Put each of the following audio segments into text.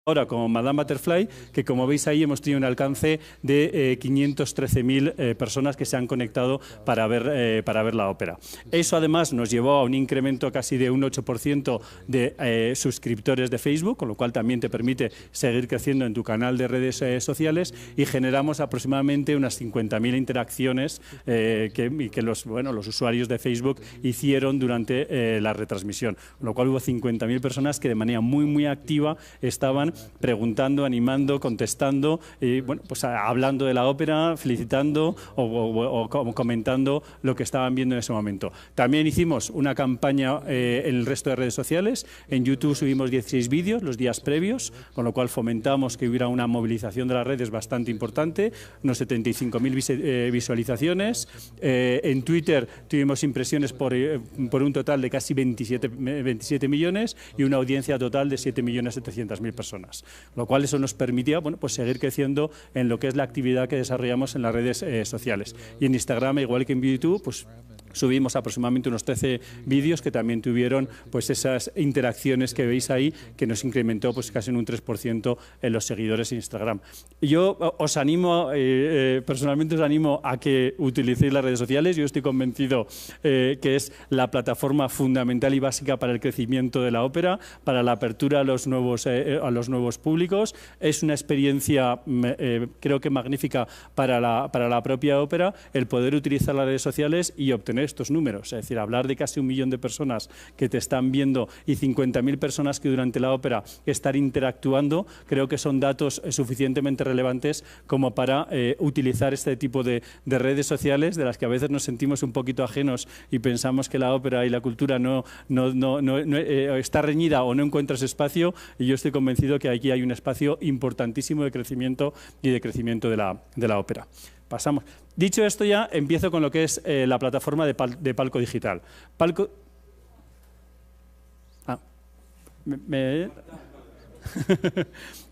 Ahora como Madame Butterfly, que como veis ahí hemos tenido un alcance de 513.000 personas que se han conectado para ver la ópera. Eso además nos llevó a un incremento casi de un 8% de suscriptores de Facebook, con lo cual también te permite seguir creciendo en tu canal de redes sociales, y generamos aproximadamente unas 50.000 interacciones que los usuarios de Facebook hicieron durante la retransmisión, con lo cual hubo 50.000 personas que de manera muy activa estaban preguntando, animando, contestando, y bueno, pues hablando de la ópera, felicitando o comentando lo que estaban viendo en ese momento. También hicimos una campaña en el resto de redes sociales. En YouTube subimos 16 vídeos los días previos, con lo cual fomentamos que hubiera una movilización de las redes bastante importante, unos 75.000 visualizaciones. En Twitter tuvimos impresiones por un total de casi 27 millones y una audiencia total de 7.700.000 personas. Lo cual eso nos permitía, bueno, pues seguir creciendo en lo que es la actividad que desarrollamos en las redes sociales. Y en Instagram, igual que en YouTube, pues subimos aproximadamente unos 13 vídeos que también tuvieron pues esas interacciones que veis ahí, que nos incrementó pues casi en un 3% en los seguidores en Instagram. Yo os animo, personalmente os animo a que utilicéis las redes sociales. Yo estoy convencido que es la plataforma fundamental y básica para el crecimiento de la ópera, para la apertura a los nuevos públicos. Es una experiencia creo que magnífica para la propia ópera, el poder utilizar las redes sociales y obtener estos números, es decir, hablar de casi 1 millón de personas que te están viendo y 50.000 personas que durante la ópera están interactuando, creo que son datos suficientemente relevantes como para utilizar este tipo de redes sociales, de las que a veces nos sentimos un poquito ajenos y pensamos que la ópera y la cultura no está reñida o no encuentra ese espacio, y yo estoy convencido que aquí hay un espacio importantísimo de crecimiento y de crecimiento de la ópera. Pasamos. Dicho esto, ya empiezo con lo que es la plataforma de Palco Digital. Palco...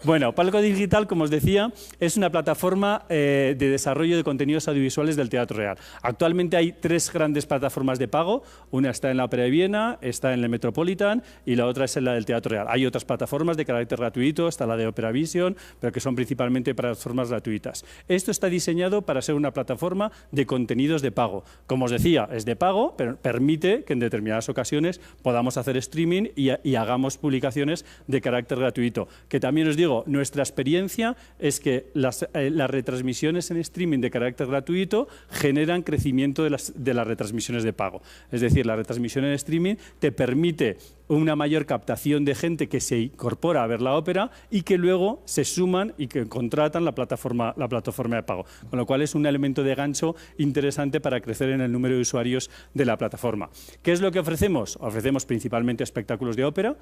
Bueno, Palco Digital, como os decía, es una plataforma de desarrollo de contenidos audiovisuales del Teatro Real. Actualmente hay 3 grandes plataformas de pago. Una está en la Ópera de Viena, está en el Metropolitan y la otra es en la del Teatro Real. Hay otras plataformas de carácter gratuito, está la de Opera Vision, pero que son principalmente plataformas gratuitas. Esto está diseñado para ser una plataforma de contenidos de pago. Como os decía, es de pago, pero permite que en determinadas ocasiones podamos hacer streaming y hagamos publicaciones de carácter gratuito. Que también os digo, nuestra experiencia es que las retransmisiones en streaming de carácter gratuito generan crecimiento de las retransmisiones de pago. Es decir, la retransmisión en streaming te permite una mayor captación de gente que se incorpora a ver la ópera y que luego se suman y que contratan la plataforma de pago. Con lo cual es un elemento de gancho interesante para crecer en el número de usuarios de la plataforma. ¿Qué es lo que ofrecemos? Ofrecemos principalmente espectáculos de ópera,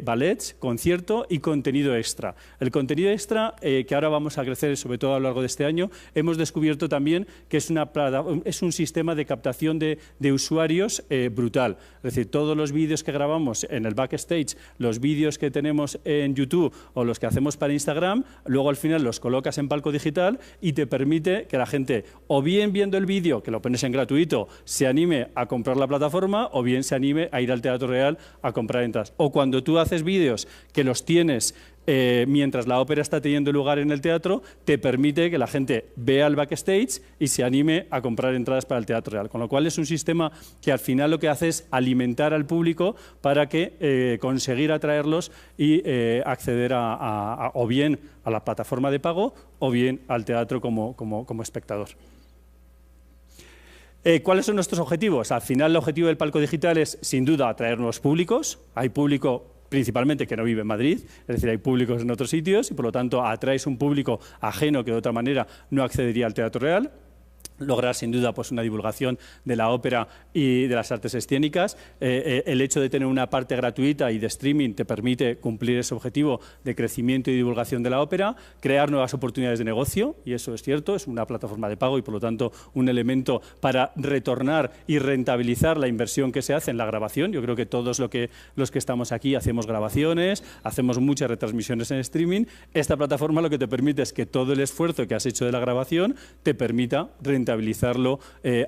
ballets, concierto y contenido extra. El contenido extra, que ahora vamos a crecer sobre todo a lo largo de este año, hemos descubierto también que es un sistema de captación de usuarios brutal. Es decir, todos los vídeos que grabamos en el backstage, los vídeos que tenemos en YouTube o los que hacemos para Instagram, luego al final los colocas en Palco Digital y te permite que la gente, o bien viendo el vídeo, que lo pones en gratuito, se anime a comprar la plataforma, o bien se anime a ir al Teatro Real a comprar entradas. O cuando tú haces vídeos que los tienes mientras la ópera está teniendo lugar en el teatro, te permite que la gente vea el backstage y se anime a comprar entradas para el Teatro Real. Con lo cual es un sistema que al final lo que hace es alimentar al público para que conseguir atraerlos y acceder o bien a la plataforma de pago o bien al teatro como espectador. ¿Cuáles son nuestros objetivos? Al final el objetivo del Palco Digital es sin duda atraer nuevos públicos. Hay público principalmente que no vive en Madrid, es decir, hay públicos en otros sitios y por lo tanto atraes un público ajeno que de otra manera no accedería al Teatro Real. Lograr sin duda pues una divulgación de la ópera y de las artes escénicas. El hecho de tener una parte gratuita y de streaming te permite cumplir ese objetivo de crecimiento y divulgación de la ópera, crear nuevas oportunidades de negocio, y eso es cierto, es una plataforma de pago y por lo tanto un elemento para retornar y rentabilizar la inversión que se hace en la grabación. Yo creo que todos los que estamos aquí hacemos grabaciones, hacemos muchas retransmisiones en streaming. Esta plataforma lo que te permite es que todo el esfuerzo que has hecho de la grabación te permita rentabilizar rentabilizarlo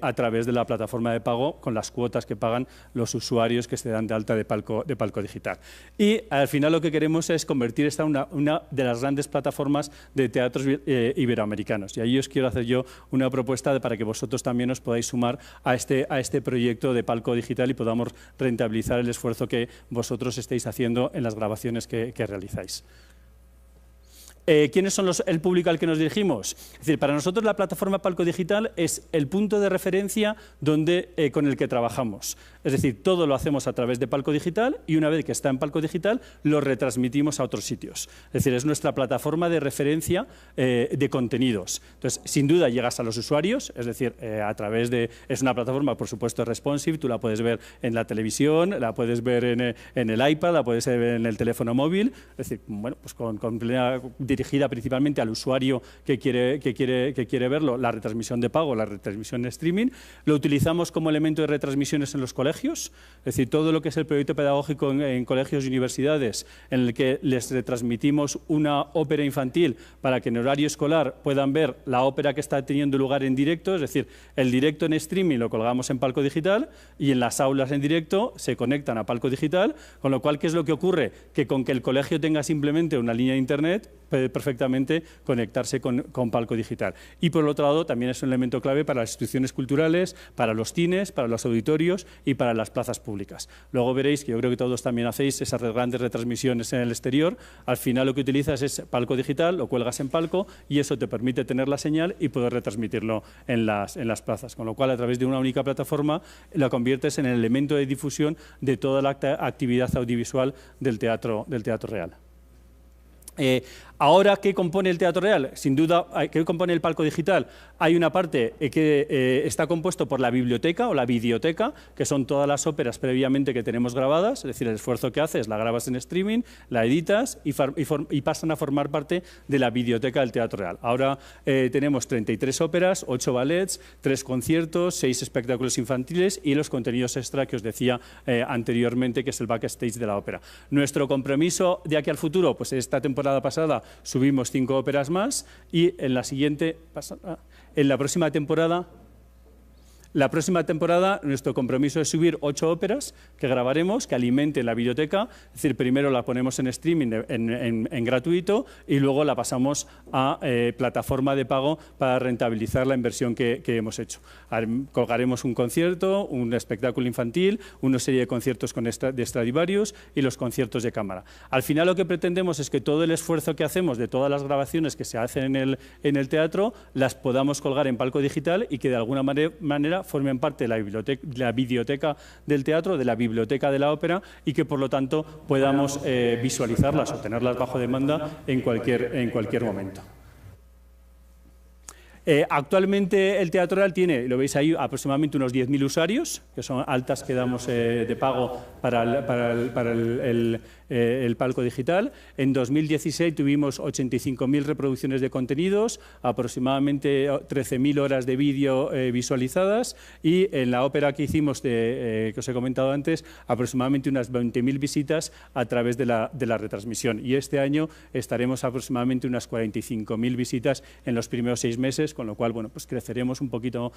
a través de la plataforma de pago con las cuotas que pagan los usuarios que se dan de alta de Palco digital. Y al final lo que queremos es convertir esta en una de las grandes plataformas de teatros iberoamericanos. Y ahí os quiero hacer yo una propuesta para que vosotros también os podáis sumar a este proyecto de Palco digital y podamos rentabilizar el esfuerzo que vosotros estáis haciendo en las grabaciones que realizáis. ¿Quiénes son el público al que nos dirigimos? Es decir, para nosotros la plataforma Palco Digital es el punto de referencia con el que trabajamos. Es decir, todo lo hacemos a través de Palco Digital y una vez que está en Palco Digital lo retransmitimos a otros sitios. Es decir, es nuestra plataforma de referencia de contenidos. Entonces, sin duda llegas a los usuarios, es decir, es una plataforma, por supuesto, responsive, tú la puedes ver en la televisión, la puedes ver en el iPad, la puedes ver en el teléfono móvil, es decir, bueno, pues con plena dirigida principalmente al usuario que quiere verlo, la retransmisión de pago, la retransmisión en streaming. Lo utilizamos como elemento de retransmisiones en los colegios, es decir, todo lo que es el proyecto pedagógico en colegios y universidades, en el que les retransmitimos una ópera infantil para que en horario escolar puedan ver la ópera que está teniendo lugar en directo, es decir, el directo en streaming lo colgamos en Palco Digital y en las aulas en directo se conectan a Palco Digital, con lo cual, ¿qué es lo que ocurre? Que con que el colegio tenga simplemente una línea de internet, puede perfectamente conectarse con Palco Digital. Y por el otro lado, también es un elemento clave para las instituciones culturales, para los cines, para los auditorios y para las plazas públicas. Luego veréis que yo creo que todos también hacéis esas grandes retransmisiones en el exterior. Al final lo que utilizas es Palco Digital, lo cuelgas en Palco y eso te permite tener la señal y poder retransmitirlo en las plazas. Con lo cual, a través de una única plataforma, la conviertes en el elemento de difusión de toda la actividad audiovisual del teatro real. Ahora, ¿qué compone el Teatro Real? Sin duda, ¿qué compone el Palco Digital? Hay una parte que está compuesto por la biblioteca o la videoteca, que son todas las óperas previamente que tenemos grabadas, es decir, el esfuerzo que haces, la grabas en streaming, la editas y pasan a formar parte de la videoteca del Teatro Real. Ahora tenemos 33 óperas, 8 ballets, 3 conciertos, 6 espectáculos infantiles y los contenidos extra que os decía anteriormente, que es el backstage de la ópera. Nuestro compromiso de aquí al futuro, pues esta temporada pasada subimos 5 óperas más y en la próxima temporada nuestro compromiso es subir 8 óperas que grabaremos, que alimenten la biblioteca, es decir, primero la ponemos en streaming en gratuito y luego la pasamos a plataforma de pago para rentabilizar la inversión que hemos hecho. Colgaremos un concierto, un espectáculo infantil, una serie de conciertos de Stradivarius y los conciertos de cámara. Al final lo que pretendemos es que todo el esfuerzo que hacemos de todas las grabaciones que se hacen en el teatro las podamos colgar en Palco Digital y que de alguna manera formen parte de la biblioteca del teatro, de la biblioteca de la ópera y que por lo tanto podamos visualizarlas o tenerlas bajo demanda en cualquier momento. Actualmente el Teatro Real tiene, lo veis ahí, aproximadamente unos 10.000 usuarios, que son altas que damos de pago para el Palco Digital. En 2016 tuvimos 85.000 reproducciones de contenidos, aproximadamente 13.000 horas de vídeo visualizadas y en la ópera que hicimos, que os he comentado antes, aproximadamente unas 20.000 visitas a través de la retransmisión. Y este año estaremos aproximadamente unas 45.000 visitas en los primeros 6 meses, con lo cual, bueno, pues creceremos un poquito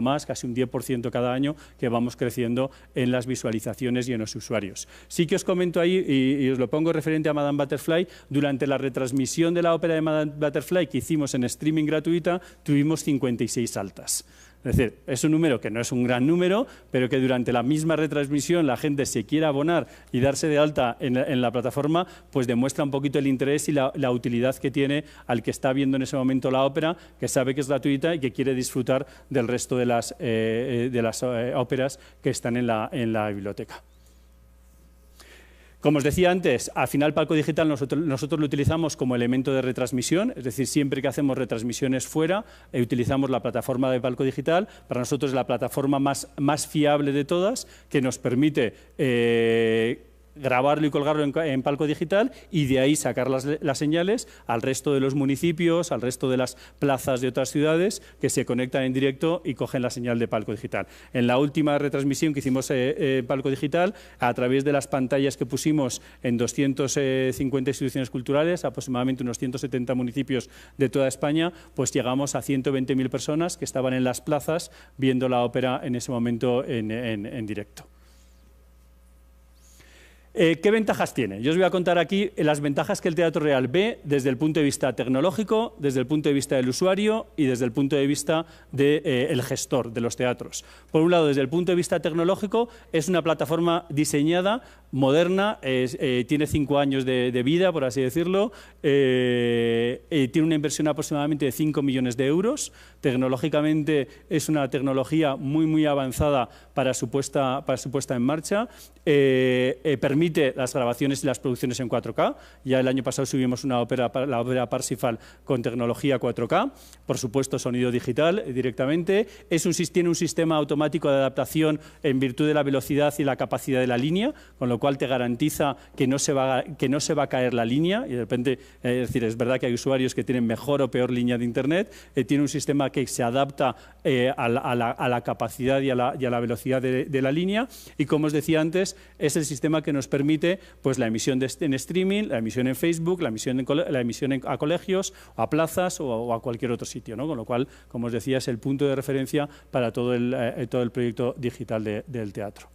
más, casi un 10% cada año, que vamos creciendo en las visualizaciones y en los usuarios. Sí que os comento ahí, y os lo pongo referente a Madame Butterfly, durante la retransmisión de la ópera de Madame Butterfly que hicimos en streaming gratuita, tuvimos 56 altas. Es decir, es un número que no es un gran número, pero que durante la misma retransmisión la gente se quiera abonar y darse de alta en la plataforma, pues demuestra un poquito el interés y la utilidad que tiene al que está viendo en ese momento la ópera, que sabe que es gratuita y que quiere disfrutar del resto de las óperas que están en la biblioteca. Como os decía antes, al final Palco Digital nosotros lo utilizamos como elemento de retransmisión, es decir, siempre que hacemos retransmisiones fuera, utilizamos la plataforma de Palco Digital. Para nosotros es la plataforma más fiable de todas, que nos permite grabarlo y colgarlo en Palco digital y de ahí sacar las señales al resto de los municipios, al resto de las plazas de otras ciudades que se conectan en directo y cogen la señal de Palco digital. En la última retransmisión que hicimos en Palco digital, a través de las pantallas que pusimos en 250 instituciones culturales, aproximadamente unos 170 municipios de toda España, pues llegamos a 120.000 personas que estaban en las plazas viendo la ópera en ese momento en directo. ¿Qué ventajas tiene? Yo os voy a contar aquí las ventajas que el Teatro Real ve desde el punto de vista tecnológico, desde el punto de vista del usuario y desde el punto de vista del gestor de los teatros. Por un lado, desde el punto de vista tecnológico, es una plataforma diseñada, moderna, tiene 5 años de vida, por así decirlo, tiene una inversión aproximadamente de 5 millones de euros. Tecnológicamente es una tecnología muy avanzada para su puesta en marcha. Permite las grabaciones y las producciones en 4K. Ya el año pasado subimos la ópera Parsifal con tecnología 4K. Por supuesto, sonido digital directamente. Tiene un sistema automático de adaptación en virtud de la velocidad y la capacidad de la línea, con lo cual te garantiza que no se va a caer la línea. Y de repente, es decir, es verdad que hay usuarios que tienen mejor o peor línea de Internet. Tiene un sistema que se adapta a la capacidad y a la velocidad de la línea. Y como os decía antes, es el sistema que nos permite pues, la emisión en streaming, la emisión en Facebook, la emisión a colegios, a plazas o a cualquier otro sitio, ¿no? Con lo cual, como os decía, es el punto de referencia para todo el proyecto digital del teatro.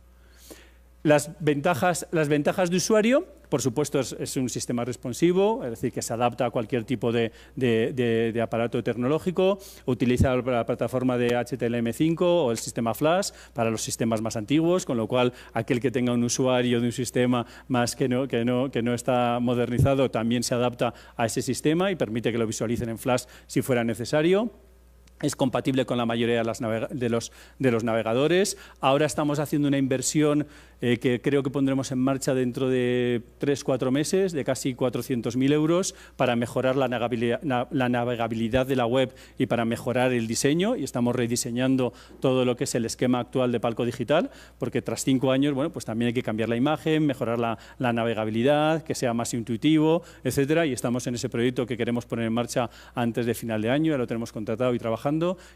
Las ventajas de usuario, por supuesto, es un sistema responsivo, es decir, que se adapta a cualquier tipo de aparato tecnológico, utiliza la plataforma de HTML5 o el sistema Flash para los sistemas más antiguos, con lo cual aquel que tenga un usuario de un sistema más que no está modernizado también se adapta a ese sistema y permite que lo visualicen en Flash si fuera necesario. Es compatible con la mayoría de los navegadores. Ahora estamos haciendo una inversión que creo que pondremos en marcha dentro de 3-4 meses, de casi 400.000 euros, para mejorar la navegabilidad de la web y para mejorar el diseño. Y estamos rediseñando todo lo que es el esquema actual de Palco Digital, porque tras 5 años, bueno, pues también hay que cambiar la imagen, mejorar la navegabilidad, que sea más intuitivo, etcétera. Y estamos en ese proyecto que queremos poner en marcha antes de final de año. Ya lo tenemos contratado y trabajando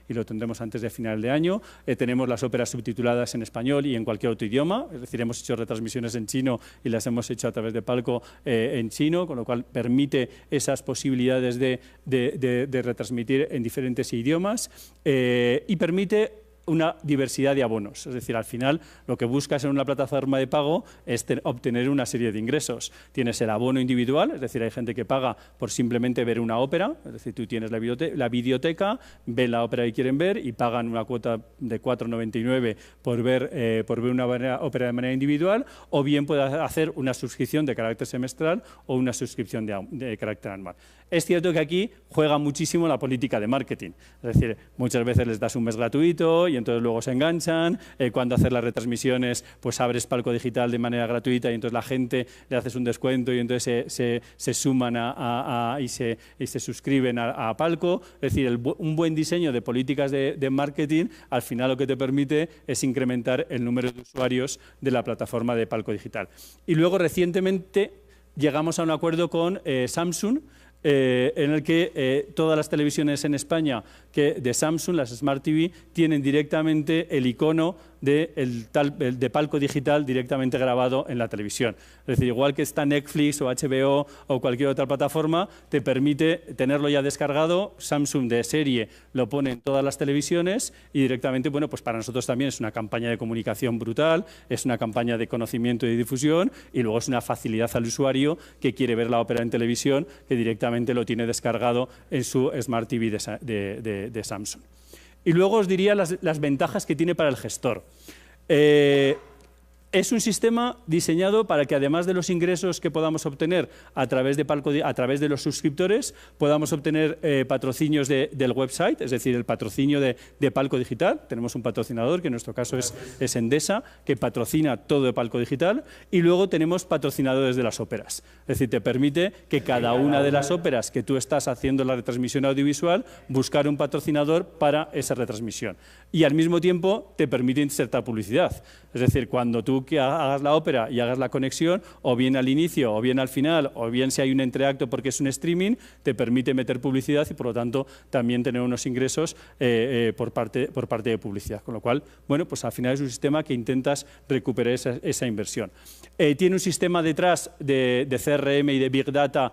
y lo tendremos antes de final de año. Tenemos las óperas subtituladas en español y en cualquier otro idioma, es decir, hemos hecho retransmisiones en chino y las hemos hecho a través de Palco en chino, con lo cual permite esas posibilidades de retransmitir en diferentes idiomas y permite una diversidad de abonos. Es decir, al final lo que buscas en una plataforma de pago es obtener una serie de ingresos. Tienes el abono individual, es decir, hay gente que paga por simplemente ver una ópera, es decir, tú tienes la videoteca, ven la ópera que quieren ver y pagan una cuota de 4,99 por ver una ópera de manera individual, o bien puedes hacer una suscripción de carácter semestral o una suscripción de carácter anual. Es cierto que aquí juega muchísimo la política de marketing, es decir, muchas veces les das un mes gratuito y entonces luego se enganchan, cuando haces las retransmisiones pues abres Palco Digital de manera gratuita y entonces la gente le haces un descuento y entonces se suman y se suscriben a Palco. Es decir, un buen diseño de políticas de marketing al final lo que te permite es incrementar el número de usuarios de la plataforma de Palco Digital. Y luego recientemente llegamos a un acuerdo con Samsung, en el que todas las televisiones en España de Samsung, las Smart TV, tienen directamente el icono de Palco Digital directamente grabado en la televisión. Es decir, igual que está Netflix o HBO o cualquier otra plataforma, te permite tenerlo ya descargado. Samsung de serie lo pone en todas las televisiones y directamente, bueno, pues para nosotros también es una campaña de comunicación brutal, es una campaña de conocimiento y difusión y luego es una facilidad al usuario que quiere ver la ópera en televisión, que directamente lo tiene descargado en su Smart TV de Samsung. Y luego os diría las ventajas que tiene para el gestor. Es un sistema diseñado para que además de los ingresos que podamos obtener a través de los suscriptores, podamos obtener patrocinios del website, es decir, el patrocinio de Palco Digital. Tenemos un patrocinador, que en nuestro caso es Endesa, que patrocina todo de Palco Digital, y luego tenemos patrocinadores de las óperas. Es decir, te permite que cada una de las óperas que tú estás haciendo la retransmisión audiovisual, buscar un patrocinador para esa retransmisión. Y al mismo tiempo te permite insertar publicidad. Es decir, cuando tú tú que hagas la ópera y hagas la conexión, o bien al inicio, o bien al final, o bien si hay un entreacto porque es un streaming, te permite meter publicidad y por lo tanto también tener unos ingresos por parte de publicidad. Con lo cual, bueno, pues al final es un sistema que intentas recuperar esa inversión. Tiene un sistema detrás de CRM y de Big Data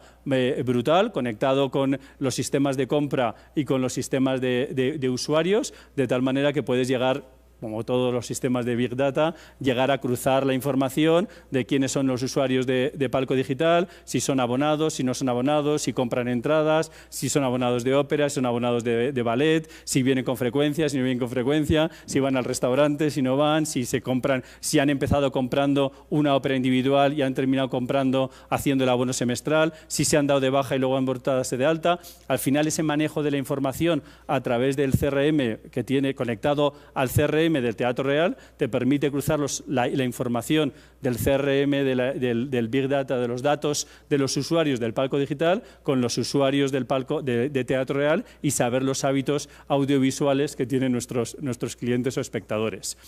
brutal, conectado con los sistemas de compra y con los sistemas de usuarios, de tal manera que puedes llegar, como todos los sistemas de Big Data, llegar a cruzar la información de quiénes son los usuarios de Palco Digital, si son abonados, si no son abonados, si compran entradas, si son abonados de ópera, si son abonados de ballet, si vienen con frecuencia, si no vienen con frecuencia, si van al restaurante, si no van, si han empezado comprando una ópera individual y han terminado comprando haciendo el abono semestral, si se han dado de baja y luego han vuelto a darse de alta. Al final, ese manejo de la información a través del CRM que tiene conectado al CRM del Teatro Real te permite cruzar la información del CRM, del Big Data, de los datos de los usuarios del Palco Digital con los usuarios del Palco de Teatro Real y saber los hábitos audiovisuales que tienen nuestros clientes o espectadores.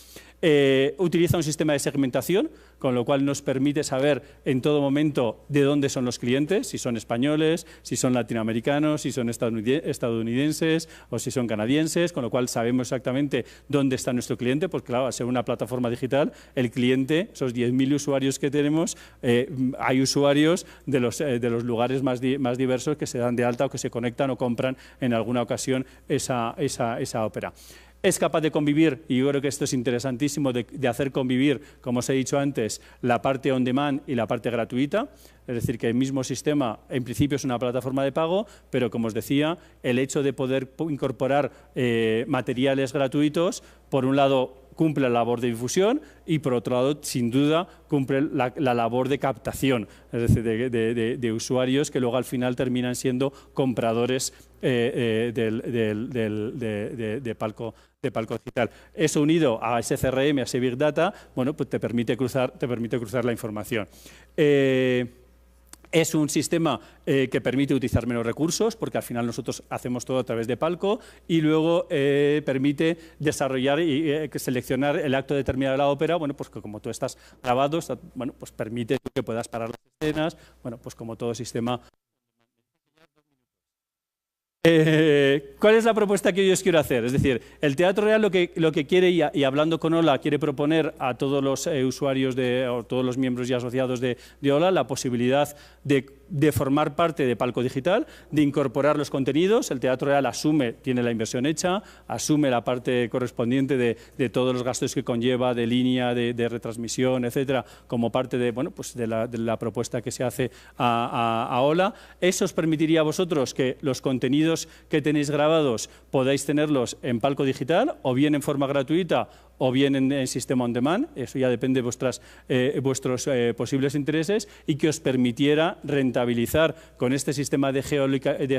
Utiliza un sistema de segmentación, con lo cual nos permite saber en todo momento de dónde son los clientes, si son españoles, si son latinoamericanos, si son estadounidenses o si son canadienses, con lo cual sabemos exactamente dónde está nuestro cliente, porque claro, al ser una plataforma digital, el cliente, esos 10.000 usuarios que tenemos, hay usuarios de los lugares más diversos que se dan de alta o que se conectan o compran en alguna ocasión esa ópera. Es capaz de convivir, y yo creo que esto es interesantísimo, de hacer convivir, como os he dicho antes, la parte on demand y la parte gratuita. Es decir, que el mismo sistema, en principio, es una plataforma de pago, pero como os decía, el hecho de poder incorporar materiales gratuitos, por un lado, cumple la labor de difusión y, por otro lado, sin duda, cumple la labor de captación, es decir, de usuarios que luego al final terminan siendo compradores de Palco Digital. Eso unido a ese CRM, a ese Big Data, bueno, pues te permite cruzar la información. Es un sistema que permite utilizar menos recursos, porque al final nosotros hacemos todo a través de Palco, y luego permite desarrollar y seleccionar el acto determinado de la ópera, bueno, pues que como tú estás grabado, bueno, pues permite que puedas parar las escenas, bueno, pues como todo sistema. ¿Cuál es la propuesta que yo os quiero hacer? Es decir, el Teatro Real lo que quiere, y hablando con Ola, quiere proponer a todos los usuarios o todos los miembros y asociados de Ola la posibilidad de formar parte de Palco Digital, de incorporar los contenidos. El Teatro Real tiene la inversión hecha, asume la parte correspondiente de todos los gastos que conlleva, de línea, de retransmisión, etcétera, como parte de la propuesta que se hace a Ola. Eso os permitiría a vosotros que los contenidos que tenéis grabados podáis tenerlos en Palco Digital, o bien en forma gratuita, o bien en sistema on demand. Eso ya depende de vuestros posibles intereses, y que os permitiera rentabilizar con este sistema de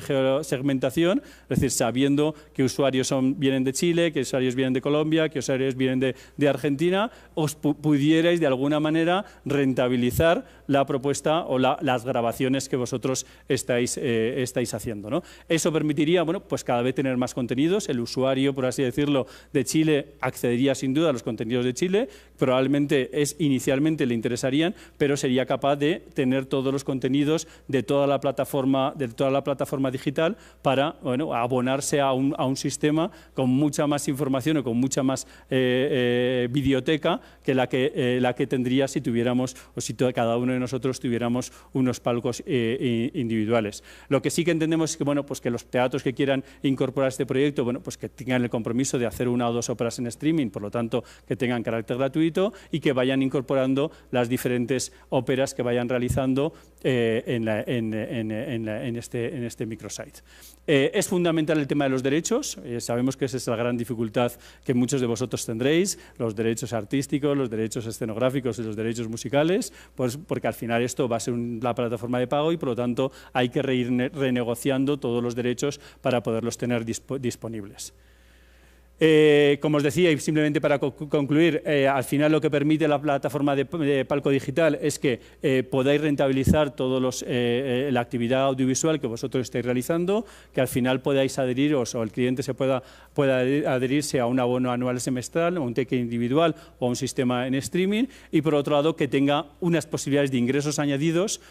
geosegmentación, es decir, sabiendo qué usuarios vienen de Chile, qué usuarios vienen de Colombia, qué usuarios vienen de Argentina, os pudierais de alguna manera rentabilizar la propuesta o las grabaciones que vosotros estáis haciendo, ¿no? Eso permitiría, bueno, pues cada vez tener más contenidos. El usuario, por así decirlo, de Chile accedería sin duda a los contenidos de Chile, probablemente inicialmente le interesarían, pero sería capaz de tener todos los contenidos de toda la plataforma digital para, bueno, abonarse a un sistema con mucha más información o con mucha más videoteca que la que tendría si tuviéramos, o si cada uno de nosotros tuviéramos unos palcos individuales. Lo que sí que entendemos es que, bueno, pues que los teatros que quieran incorporar este proyecto, bueno, pues que tengan el compromiso de hacer una o dos óperas en streaming, por lo tanto que tengan carácter gratuito, y que vayan incorporando las diferentes óperas que vayan realizando en este microsite. Es fundamental el tema de los derechos. Sabemos que esa es la gran dificultad que muchos de vosotros tendréis, los derechos artísticos, los derechos escenográficos y los derechos musicales, pues porque al final esto va a ser la plataforma de pago, y por lo tanto hay que ir renegociando todos los derechos para poderlos tener disponibles. Como os decía, y simplemente para concluir, al final lo que permite la plataforma de Palco Digital es que podáis rentabilizar todos la actividad audiovisual que vosotros estáis realizando, que al final podáis adheriros o el cliente pueda adherirse a un abono anual semestral, o un ticket individual o a un sistema en streaming, y por otro lado que tenga unas posibilidades de ingresos añadidos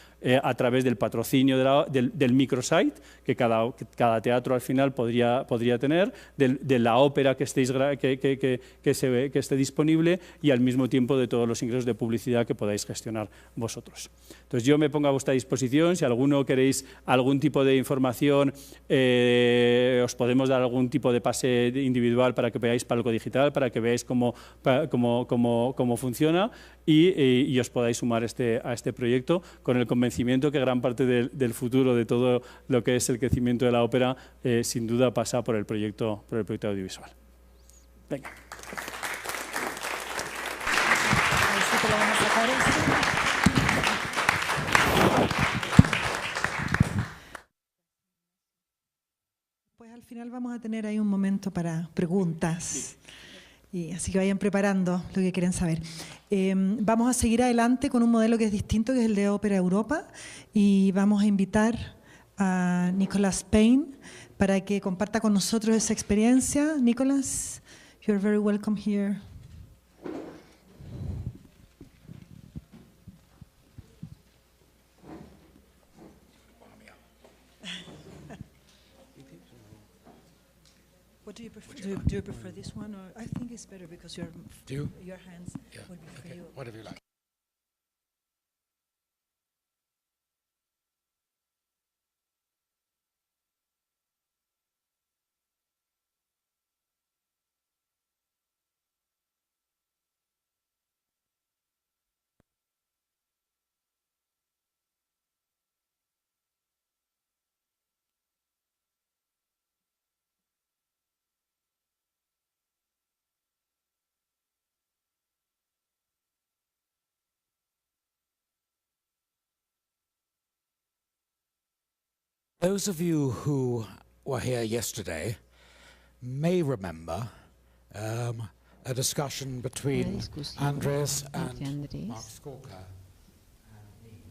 a través del patrocinio del microsite que cada teatro al final podría tener, de la ópera que esté disponible, y al mismo tiempo de todos los ingresos de publicidad que podáis gestionar vosotros. Entonces yo me pongo a vuestra disposición. Si alguno queréis algún tipo de información, os podemos dar algún tipo de pase individual para que veáis Palco Digital, para que veáis cómo funciona y os podáis sumar a este proyecto, con el convencimiento que gran parte del futuro de todo lo que es el crecimiento de la ópera sin duda pasa por el proyecto audiovisual. Venga. Pues al final vamos a tener ahí un momento para preguntas. Y así que vayan preparando lo que quieren saber. Vamos a seguir adelante con un modelo que es distinto, que es el de Ópera Europa, y vamos a invitar a Nicolas Payne para que comparta con nosotros esa experiencia. Nicolas, you're very welcome here. What do you prefer? Do you prefer this one, or I think it's better because your hands will be for you. Whatever you like. Those of you who were here yesterday may remember a discussion between Andres and Mark Skorka and me.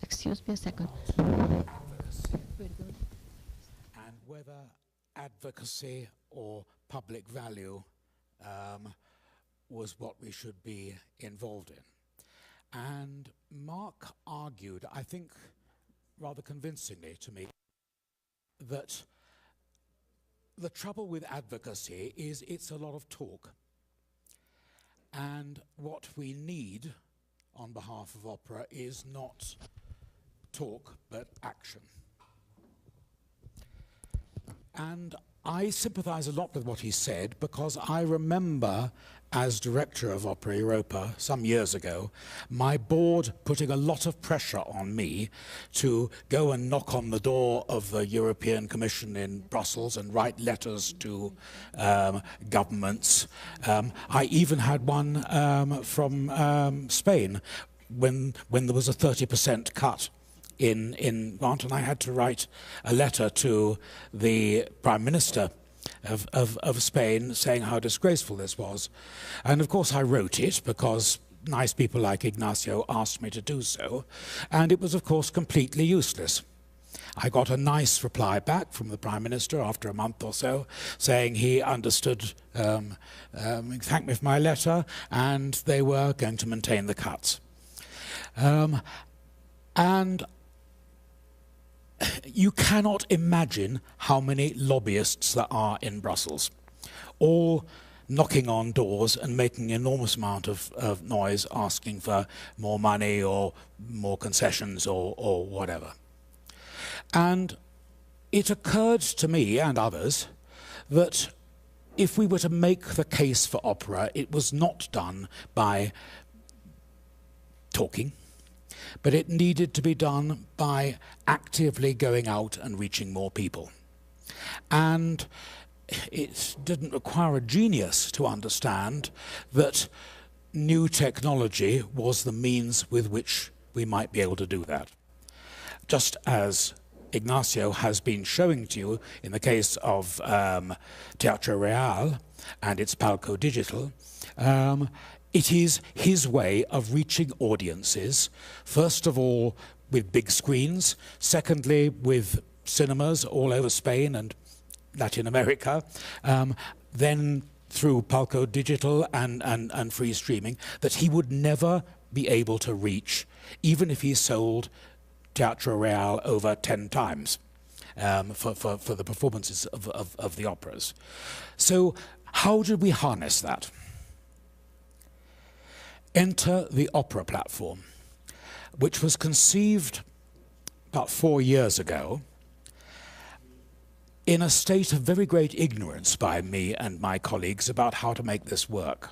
Excuse me a second. And whether advocacy or public value was what we should be involved in. And Mark argued, I think rather convincingly to me, that the trouble with advocacy is it's a lot of talk. And what we need on behalf of opera is not talk, but action. And I sympathize a lot with what he said, because I remember, as director of Opera Europa some years ago, my board putting a lot of pressure on me to go and knock on the door of the European Commission in Brussels and write letters to governments. I even had one from Spain when there was a 30% cut in grant, and I had to write a letter to the Prime Minister of Spain saying how disgraceful this was. And of course I wrote it because nice people like Ignacio asked me to do so, and it was of course completely useless. I got a nice reply back from the Prime Minister after a month or so, saying he understood, thanked me for my letter, and they were going to maintain the cuts. And you cannot imagine how many lobbyists there are in Brussels, all knocking on doors and making an enormous amount of noise, asking for more money or more concessions or whatever. And it occurred to me and others that if we were to make the case for opera, it was not done by talking, but it needed to be done by actively going out and reaching more people. And it didn't require a genius to understand that new technology was the means with which we might be able to do that. Just as Ignacio has been showing to you in the case of Teatro Real and its Palco Digital, it is his way of reaching audiences, first of all with big screens, secondly with cinemas all over Spain and Latin America, then through Palco Digital and free streaming, that he would never be able to reach, even if he sold Teatro Real over 10 times for the performances of the operas. So how did we harness that? Enter the opera platform, which was conceived about 4 years ago in a state of very great ignorance by me and my colleagues about how to make this work.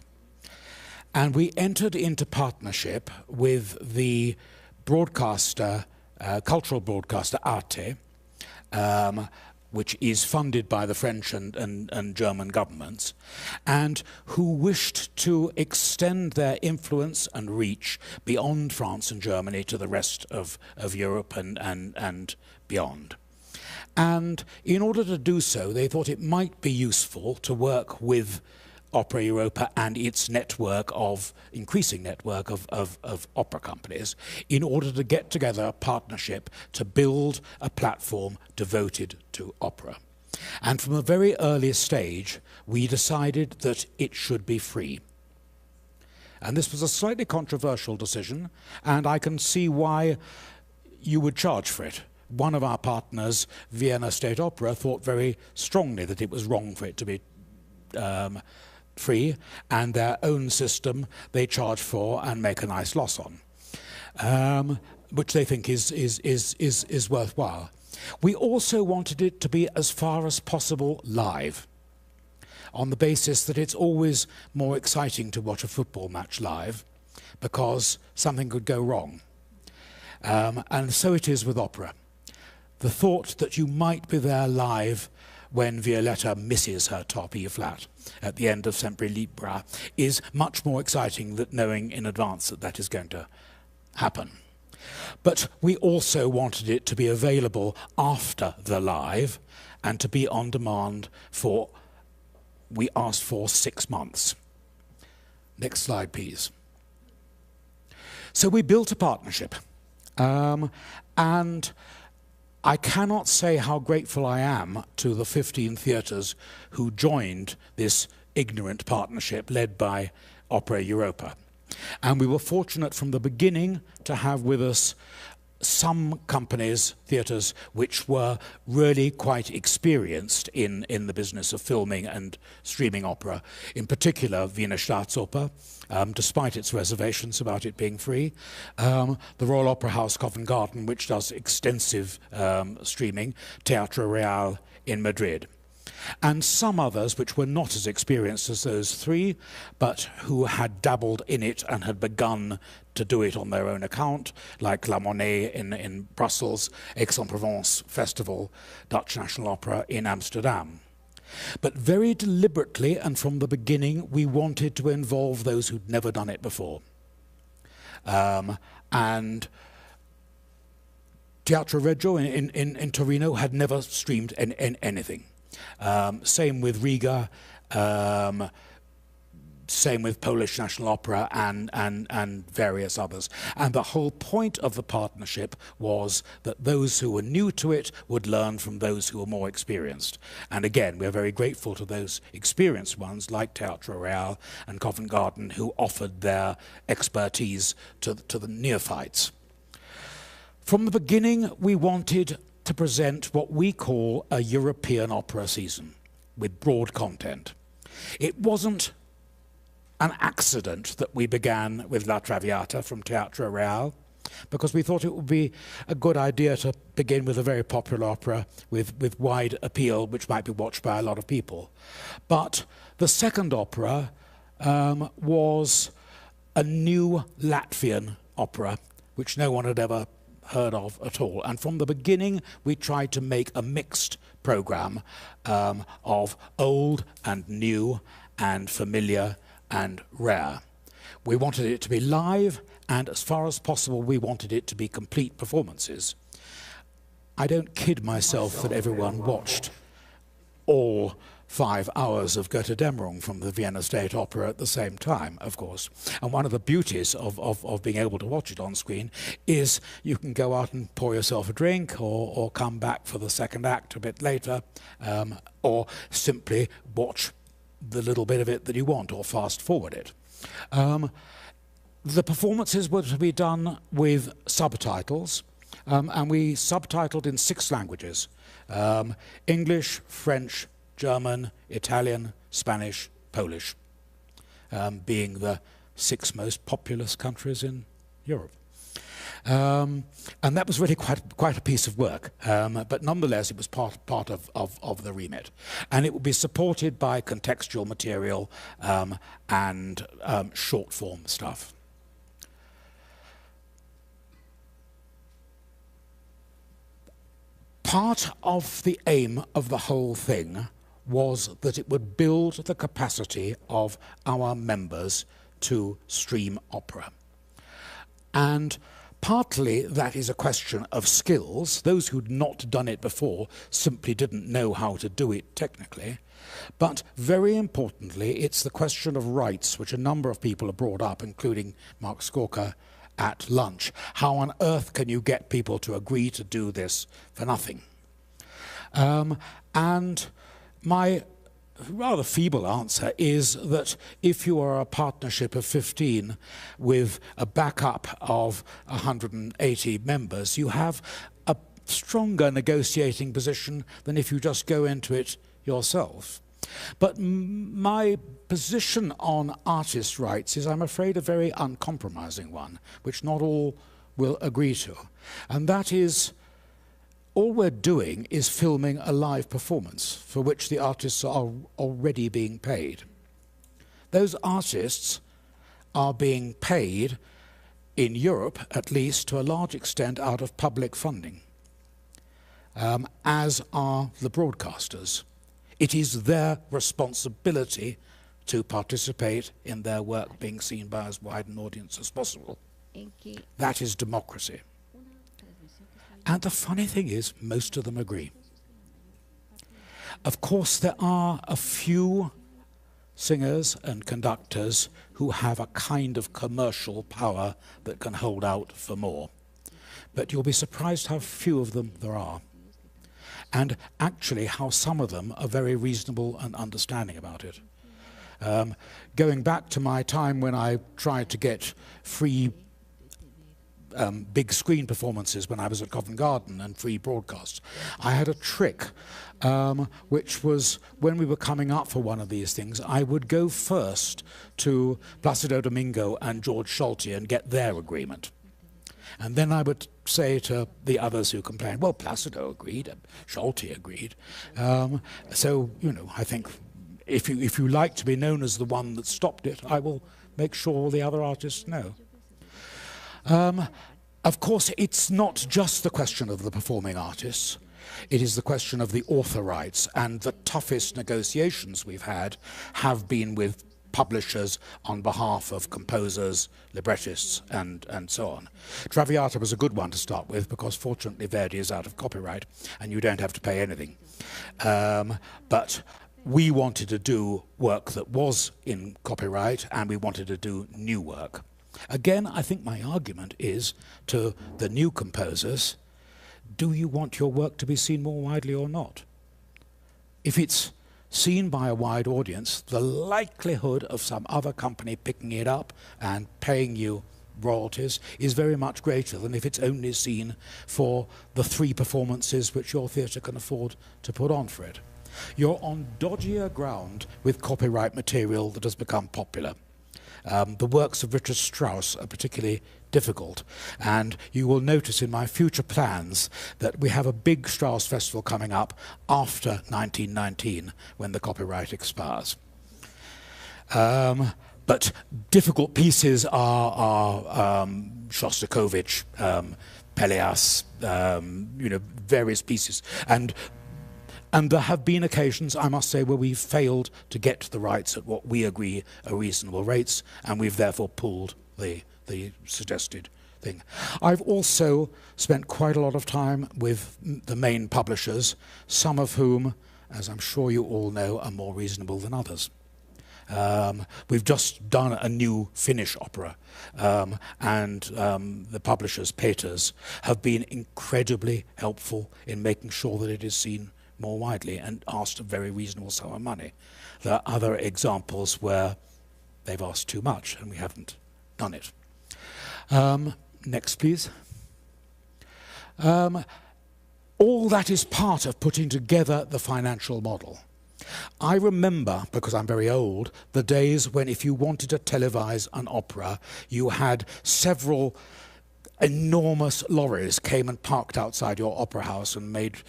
And we entered into partnership with the broadcaster, cultural broadcaster Arte, which is funded by the French and German governments, and who wished to extend their influence and reach beyond France and Germany to the rest of Europe and beyond. And in order to do so, they thought it might be useful to work with Opera Europa and its network of, increasing network of opera companies in order to get together a partnership to build a platform devoted to opera. And from a very early stage, we decided that it should be free. And this was a slightly controversial decision, and I can see why you would charge for it. One of our partners, Vienna State Opera, thought very strongly that it was wrong for it to be free, and their own system they charge for and make a nice loss on, which they think is worthwhile. We also wanted it to be as far as possible live, on the basis that it's always more exciting to watch a football match live, because something could go wrong. And so it is with opera. The thought that you might be there live when Violetta misses her top E flat at the end of Sempre Libera is much more exciting than knowing in advance that that is going to happen. But we also wanted it to be available after the live and to be on demand for, we asked for 6 months. Next slide, please. So we built a partnership, and I cannot say how grateful I am to the 15 theatres who joined this ignorant partnership led by Opera Europa. And we were fortunate from the beginning to have with us some companies, theatres, which were really quite experienced in the business of filming and streaming opera, in particular Wiener Staatsoper, despite its reservations about it being free, the Royal Opera House Covent Garden, which does extensive streaming, Teatro Real in Madrid, and some others which were not as experienced as those three, but who had dabbled in it and had begun to do it on their own account, like La Monnaie in Brussels, Aix-en-Provence Festival, Dutch National Opera in Amsterdam. But very deliberately and from the beginning, we wanted to involve those who'd never done it before. And Teatro Regio in Torino had never streamed anything. Same with Riga, same with Polish National Opera and various others. And the whole point of the partnership was that those who were new to it would learn from those who were more experienced. And again, we're very grateful to those experienced ones like Teatro Real and Covent Garden who offered their expertise to the neophytes. From the beginning, we wanted to present what we call a European opera season with broad content. It wasn't an accident that we began with La Traviata from Teatro Real, because we thought it would be a good idea to begin with a very popular opera with wide appeal, which might be watched by a lot of people. But the second opera was a new Latvian opera, which no one had ever heard of at all. And from the beginning, we tried to make a mixed program of old and new and familiar and rare. We wanted it to be live, and as far as possible, we wanted it to be complete performances. I don't kid myself that everyone watched all 5 hours of Götterdämmerung from the Vienna State Opera at the same time, of course. And one of the beauties of being able to watch it on screen is you can go out and pour yourself a drink or come back for the second act a bit later, or simply watch the little bit of it that you want or fast forward it. The performances were to be done with subtitles, and we subtitled in 6 languages: English, French, German, Italian, Spanish, Polish, being the 6 most populous countries in Europe. And that was really quite a piece of work, but nonetheless it was part of the remit. And it would be supported by contextual material and short form stuff. Part of the aim of the whole thing was that it would build the capacity of our members to stream opera. And partly that is a question of skills. Those who'd not done it before simply didn't know how to do it technically. But very importantly, it's the question of rights, which a number of people have brought up, including Mark Skorka at lunch. How on earth can you get people to agree to do this for nothing? And my rather feeble answer is that if you are a partnership of 15 with a backup of 180 members, you have a stronger negotiating position than if you just go into it yourself. But my position on artist rights is, I'm afraid, a very uncompromising one, which not all will agree to. And that is, all we're doing is filming a live performance for which the artists are already being paid. Those artists are being paid, in Europe at least, to a large extent out of public funding, as are the broadcasters. It is their responsibility to participate in their work being seen by as wide an audience as possible. That is democracy. And the funny thing is, most of them agree. Of course, there are a few singers and conductors who have a kind of commercial power that can hold out for more. But you'll be surprised how few of them there are. And actually how some of them are very reasonable and understanding about it. Going back to my time when I tried to get free big screen performances when I was at Covent Garden and free broadcasts, I had a trick, which was when we were coming up for one of these things, I would go first to Placido Domingo and George Solti and get their agreement. And then I would say to the others who complained, well, Placido agreed, Solti agreed. So, you know, I think if you like to be known as the one that stopped it, I will make sure all the other artists know. Of course, it's not just the question of the performing artists. It is the question of the author rights, and the toughest negotiations we've had have been with publishers on behalf of composers, librettists, and so on. Traviata was a good one to start with because fortunately Verdi is out of copyright and you don't have to pay anything. But we wanted to do work that was in copyright and we wanted to do new work. Again, I think my argument is to the new composers, do you want your work to be seen more widely or not? If it's seen by a wide audience, the likelihood of some other company picking it up and paying you royalties is very much greater than if it's only seen for the 3 performances which your theatre can afford to put on for it. You're on dodgier ground with copyright material that has become popular. The works of Richard Strauss are particularly difficult, and you will notice in my future plans that we have a big Strauss festival coming up after 1919 when the copyright expires. But difficult pieces are Shostakovich, Pelléas, you know, various pieces. And there have been occasions, I must say, where we've failed to get the rights at what we agree are reasonable rates, and we've therefore pulled the suggested thing. I've also spent quite a lot of time with the main publishers, some of whom, as I'm sure you all know, are more reasonable than others. We've just done a new Finnish opera, and the publishers, Peters, have been incredibly helpful in making sure that it is seen more widely and asked a very reasonable sum of money. There are other examples where they've asked too much and we haven't done it. Next, please. All that is part of putting together the financial model. I remember, because I'm very old, the days when if you wanted to televise an opera, you had several enormous lorries came and parked outside your opera house and made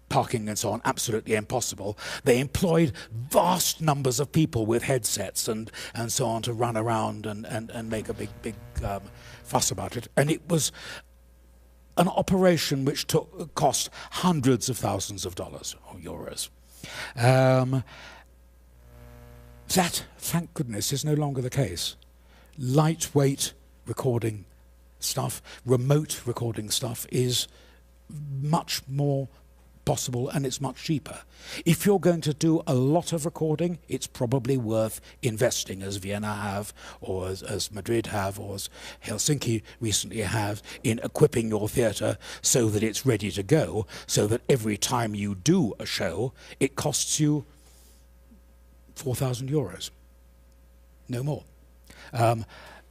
parking and so on absolutely impossible. They employed vast numbers of people with headsets and so on to run around and make a big fuss about it. And it was an operation which cost hundreds of thousands of dollars or euros. That, thank goodness, is no longer the case. Lightweight recording stuff, remote recording stuff is much more possible and it's much cheaper. If you're going to do a lot of recording, it's probably worth investing, as Vienna have, or as Madrid have, or as Helsinki recently have, in equipping your theatre so that it's ready to go, so that every time you do a show, it costs you 4,000 euros. No more.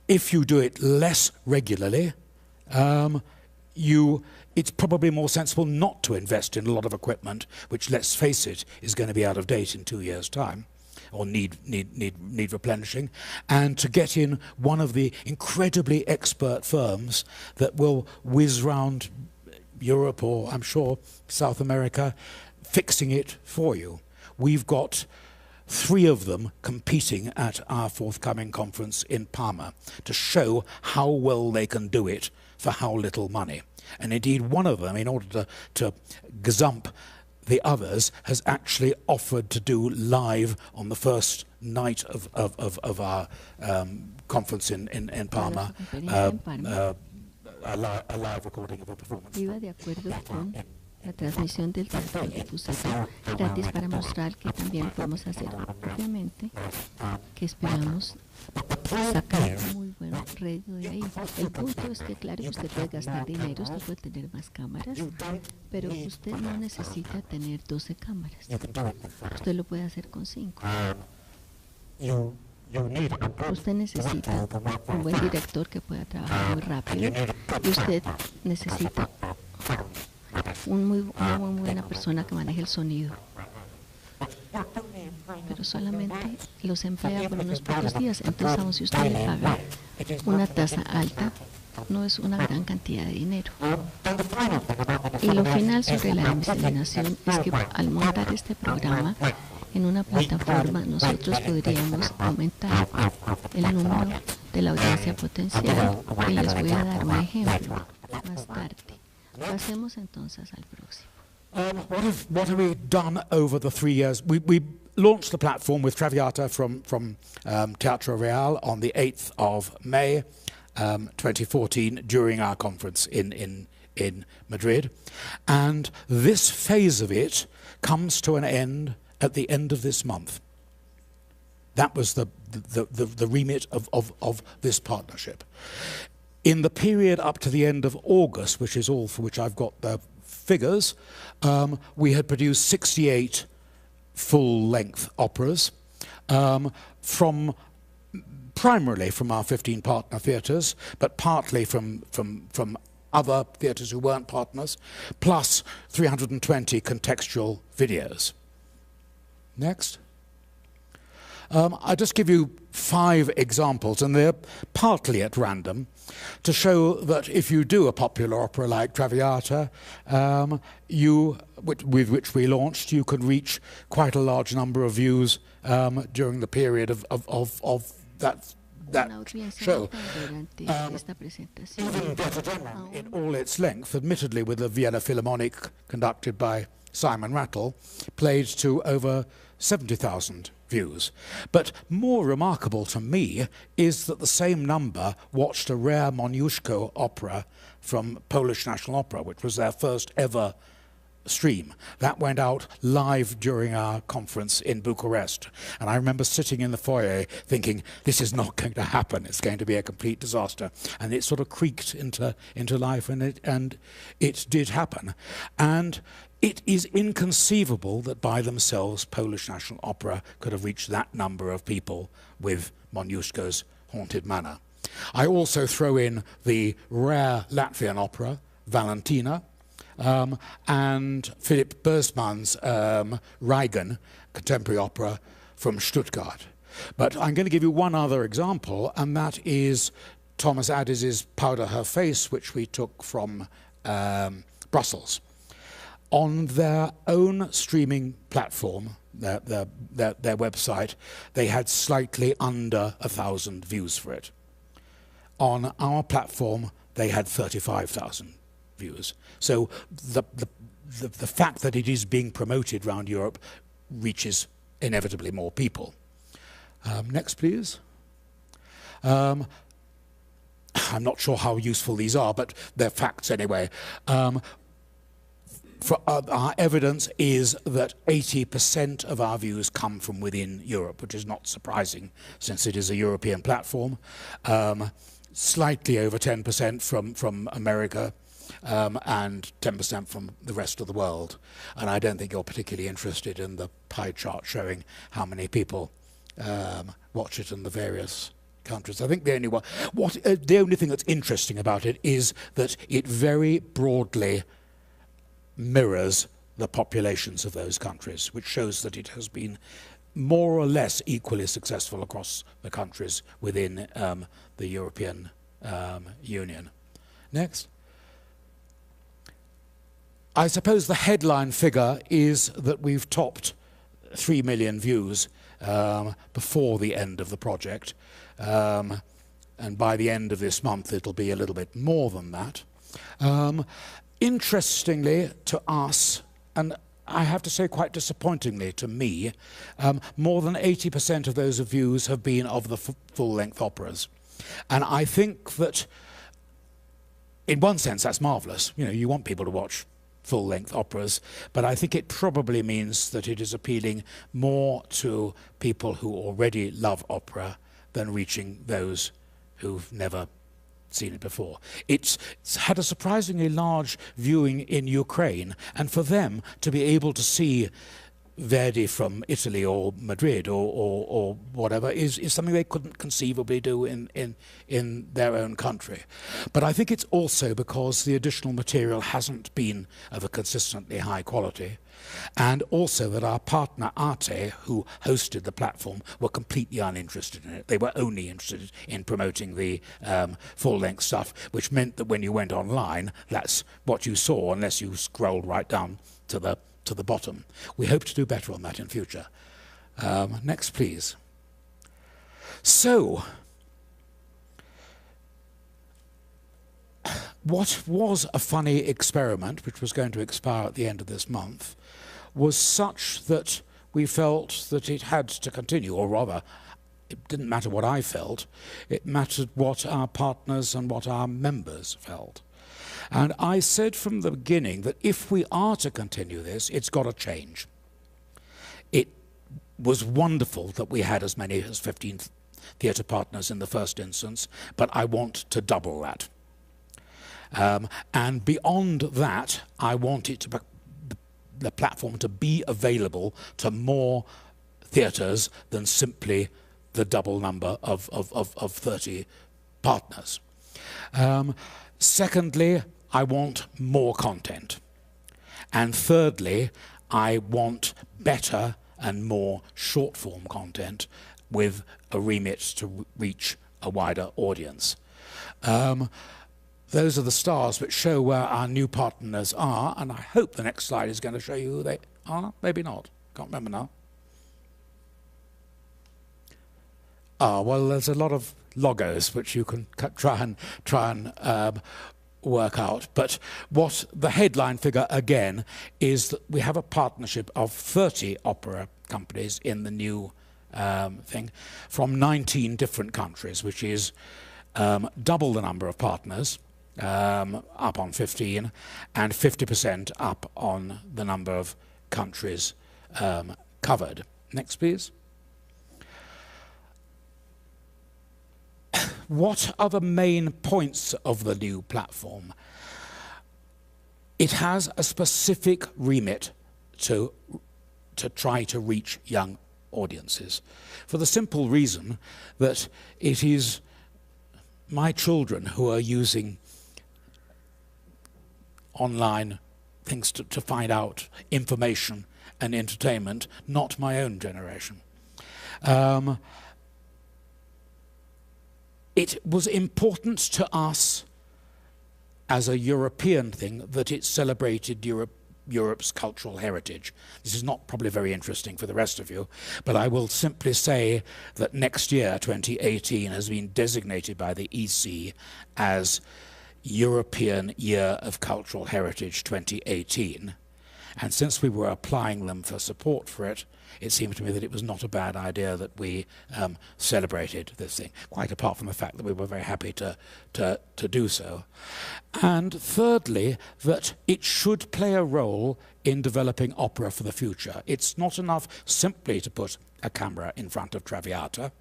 If you do it less regularly, it's probably more sensible not to invest in a lot of equipment, which, let's face it, is going to be out of date in 2 years' time, or need replenishing, and to get in one of the incredibly expert firms that will whiz round Europe, or I'm sure South America, fixing it for you. We've got 3 of them competing at our forthcoming conference in Parma to show how well they can do it for how little money. And indeed, one of them, in order to gazump the others, has actually offered to do live on the first night of our conference in Parma, a live recording of a performance. La transmisión del teatro de Pusetto gratis para mostrar que también podemos hacer, obviamente, que esperamos sacar muy buen rédito de ahí. El punto es que, claro, usted puede gastar dinero, usted puede tener más cámaras, pero usted no necesita tener 12 cámaras. Usted lo puede hacer con 5. Usted necesita un buen director que pueda trabajar muy rápido y usted necesita una muy buena persona que maneje el sonido. Pero solamente los emplea por unos pocos días. Entonces, aun si usted le paga una tasa alta, no es una gran cantidad de dinero. Y lo final sobre la discriminación es que al montar este programa en una plataforma, nosotros podríamos aumentar el número de la audiencia potencial. Y les voy a dar un ejemplo más tarde. Pasemos entonces al próximo. What have we done over the 3 years? We launched the platform with Traviata from Teatro Real on the 8th of May 2014 during our conference in Madrid. And this phase of it comes to an end at the end of this month. That was the remit of this partnership. In the period up to the end of August, which is all for which I've got the figures, we had produced 68 full-length operas, primarily from our 15 partner theatres, but partly from other theatres who weren't partners, plus 320 contextual videos. Next. I'll just give you 5 examples, and they're partly at random, to show that if you do a popular opera like Traviata, with which we launched, you can reach quite a large number of views during the period of that show. Even in all its length, admittedly with the Vienna Philharmonic conducted by Simon Rattle, played to over 70,000 views. But more remarkable to me is that the same number watched a rare Moniuszko opera from Polish National Opera, which was their first ever stream. That went out live during our conference in Bucharest. And I remember sitting in the foyer thinking, this is not going to happen. It's going to be a complete disaster. And it sort of creaked into life, and it did happen. And it is inconceivable that by themselves Polish National Opera could have reached that number of people with Moniuszko's Haunted Manor. I also throw in the rare Latvian opera, Valentina, and Philip Bersman's Reigen, contemporary opera from Stuttgart. But I'm going to give you one other example, and that is Thomas Addis's Powder Her Face, which we took from Brussels. On their own streaming platform, their website, they had slightly under 1,000 views for it. On our platform, they had 35,000 views. So the fact that it is being promoted around Europe reaches inevitably more people. Next, please. I'm not sure how useful these are, but they're facts anyway. Our evidence is that 80% of our views come from within Europe, which is not surprising since it is a European platform. Slightly over 10% from America, and 10% from the rest of the world. And I don't think you're particularly interested in the pie chart showing how many people watch it in the various countries. I think the only thing that's interesting about it is that it very broadly mirrors the populations of those countries, which shows that it has been more or less equally successful across the countries within the European Union. Next. I suppose the headline figure is that we've topped 3 million views before the end of the project. And by the end of this month, it'll be a little bit more than that. Interestingly to us, and I have to say quite disappointingly to me, more than 80% of those views have been of the full-length operas. And I think that, in one sense, that's marvellous. You know, you want people to watch full-length operas, but I think it probably means that it is appealing more to people who already love opera than reaching those who've never seen it before. It's had a surprisingly large viewing in Ukraine, and for them to be able to see Verdi from Italy or Madrid or whatever is something they couldn't conceivably do in their own country. But I think it's also because the additional material hasn't been of a consistently high quality, and also that our partner Arte, who hosted the platform, were completely uninterested in it. They were only interested in promoting the full-length stuff, which meant that when you went online, that's what you saw, unless you scrolled right down to the bottom. We hope to do better on that in future. Next, please. So, what was a funny experiment, which was going to expire at the end of this month, was such that we felt that it had to continue, or rather, it didn't matter what I felt, it mattered what our partners and what our members felt. And I said from the beginning that if we are to continue this, it's got to change. It was wonderful that we had as many as 15 theatre partners in the first instance, but I want to double that. And beyond that, I want it to the platform to be available to more theatres than simply the double number of 30 partners. Secondly, I want more content. And thirdly, I want better and more short-form content with a remit to reach a wider audience. Those are the stars which show where our new partners are, and I hope the next slide is going to show you who they are. Maybe not. Can't remember now. Well, there's a lot of logos which you can try and work out. But what the headline figure, again, is that we have a partnership of 30 opera companies in the new thing from 19 different countries, which is double the number of partners, up on 15, and 50% up on the number of countries covered. Next, please. What are the main points of the new platform? It has a specific remit to try to reach young audiences, for the simple reason that it is my children who are using online things to find out information and entertainment, not my own generation. It was important to us as a European thing that it celebrated Europe's cultural heritage. This is not probably very interesting for the rest of you, but I will simply say that next year, 2018, has been designated by the EC as European Year of Cultural Heritage 2018. And since we were applying them for support for it, it seemed to me that it was not a bad idea that we celebrated this thing, quite apart from the fact that we were very happy to do so. And thirdly, that it should play a role in developing opera for the future. It's not enough simply to put a camera in front of Traviata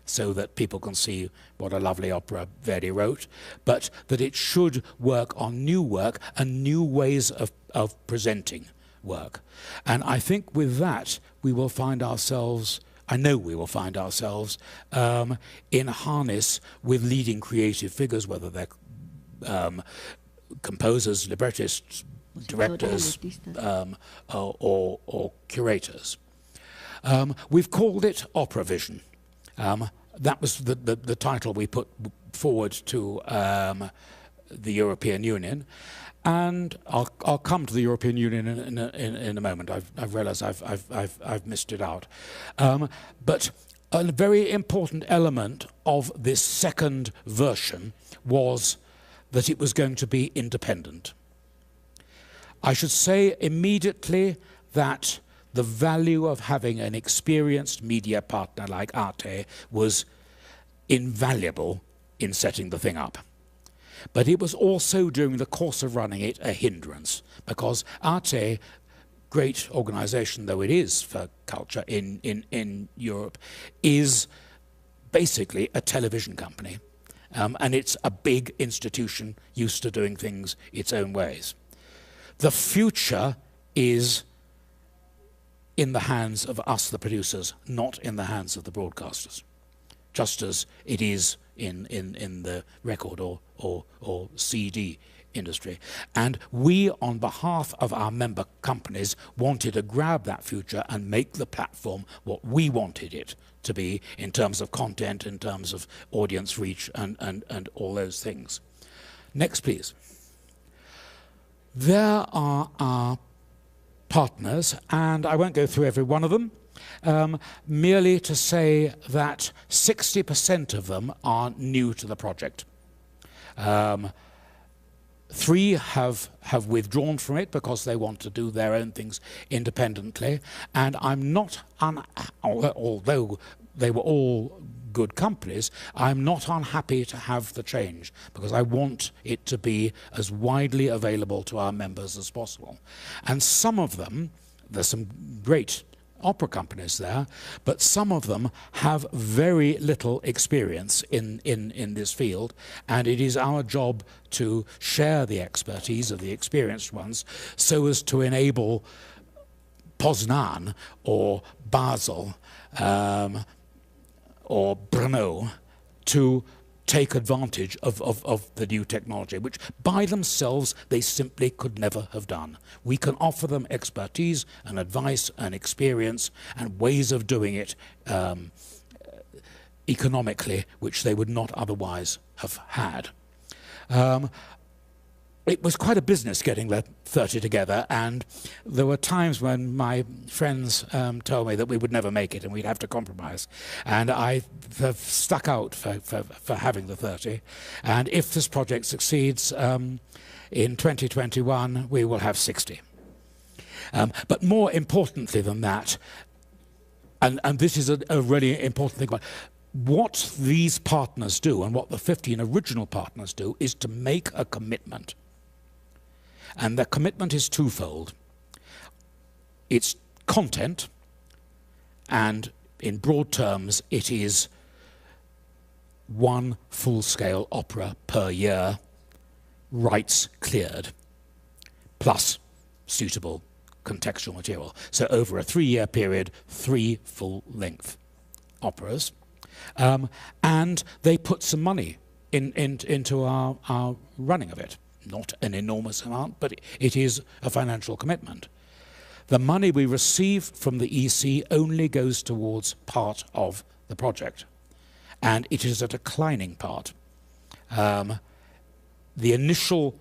so that people can see what a lovely opera Verdi wrote, but that it should work on new work and new ways of presenting work. And I think with that we will find ourselves, I know we will find ourselves in harness with leading creative figures, whether they're composers, librettists, directors, or curators. We've called it Opera Vision. That was the title we put forward to the European Union. And I'll come to the European Union in a moment. I've realised I've missed it out. But a very important element of this second version was that it was going to be independent. I should say immediately that the value of having an experienced media partner like Arte was invaluable in setting the thing up. But it was also, during the course of running it, a hindrance, because Arte, great organisation though it is for culture in Europe, is basically a television company. And it's a big institution used to doing things its own ways. The future is in the hands of us, the producers, not in the hands of the broadcasters, just as it is in the record or CD industry. And we, on behalf of our member companies, wanted to grab that future and make the platform what we wanted it to be in terms of content, in terms of audience reach, and all those things. Next, please. There are our partners, and I won't go through every one of them, merely to say that 60% of them are new to the project. 3 have withdrawn from it because they want to do their own things independently, and I'm not, although they were all good companies, I'm not unhappy to have the change, because I want it to be as widely available to our members as possible. And some of them, there's some great opera companies there, but some of them have very little experience in this field, and it is our job to share the expertise of the experienced ones so as to enable Poznan or Basel or Brno to take advantage of the new technology, which by themselves they simply could never have done. We can offer them expertise and advice and experience and ways of doing it economically, which they would not otherwise have had. It was quite a business getting the 30 together, and there were times when my friends told me that we would never make it and we'd have to compromise. And I have stuck out for having the 30. And if this project succeeds, in 2021 we will have 60. But more importantly than that, and this is a really important thing about what these partners do, and what the 15 original partners do, is to make a commitment. And the commitment is twofold. It's content, and in broad terms, it is one full-scale opera per year, rights cleared, plus suitable contextual material. So over a 3-year period, 3 full-length operas. And they put some money into our running of it. Not an enormous amount, but it is a financial commitment. The money we receive from the EC only goes towards part of the project, and it is a declining part. The initial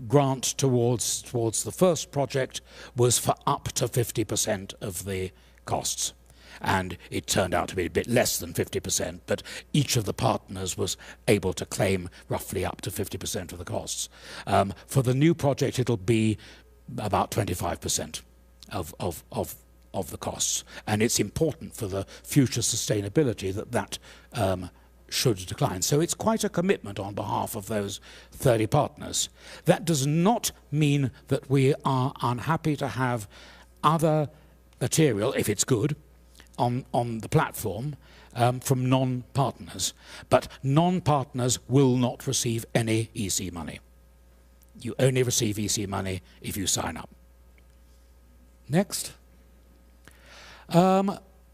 grant towards the first project was for up to 50% of the costs, and it turned out to be a bit less than 50%, but each of the partners was able to claim roughly up to 50% of the costs. For the new project, it'll be about 25% of the costs, and it's important for the future sustainability that should decline. So it's quite a commitment on behalf of those 30 partners. That does not mean that we are unhappy to have other material, if it's good, on the platform from non-partners. But non-partners will not receive any EC money. You only receive EC money if you sign up. Next.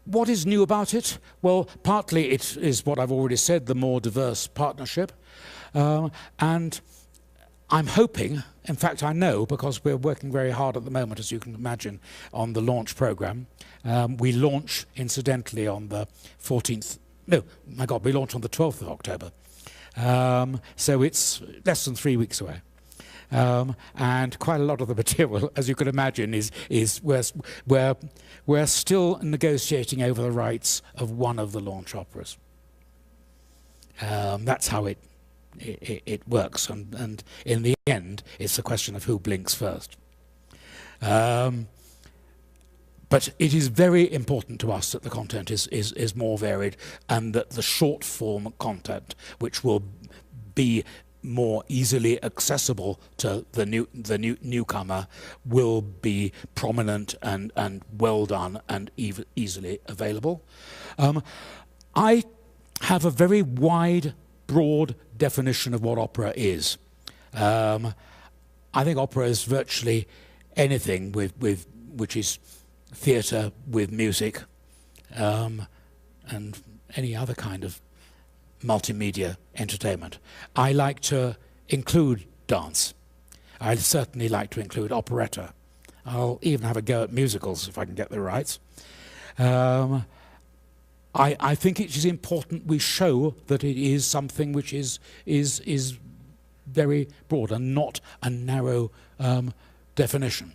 What is new about it? Well, partly it is what I've already said, the more diverse partnership. And I'm hoping, in fact I know, because we're working very hard at the moment, as you can imagine, on the launch program. We launch, incidentally, on the 14th, no, my God, we launch on the 12th of October. So it's less than 3 weeks away. And quite a lot of the material, as you can imagine, is we're still negotiating over the rights of one of the launch operas. That's how it works, and in the end, it's a question of who blinks first. But it is very important to us that the content is more varied, and that the short form content, which will be more easily accessible to the newcomer, will be prominent and well done and easily available. I have a very wide, broad definition of what opera is. I think opera is virtually anything which is theatre with music, and any other kind of multimedia entertainment. I like to include dance. I certainly like to include operetta. I'll even have a go at musicals if I can get the rights. I think it is important we show that it is something which is very broad and not a narrow definition.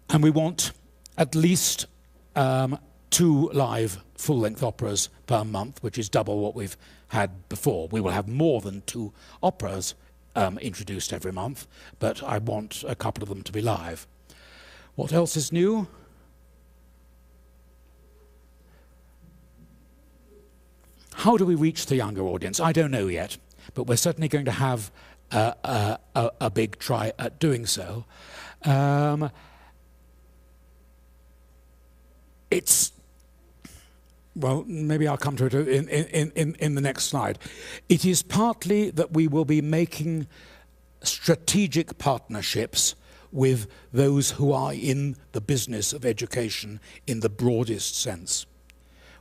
And we want at least 2 live full-length operas per month, which is double what we've had before. We will have more than 2 operas introduced every month, but I want a couple of them to be live. What else is new? How do we reach the younger audience? I don't know yet, but we're certainly going to have a big try at doing so. Well, maybe I'll come to it in the next slide. It is partly that we will be making strategic partnerships with those who are in the business of education in the broadest sense.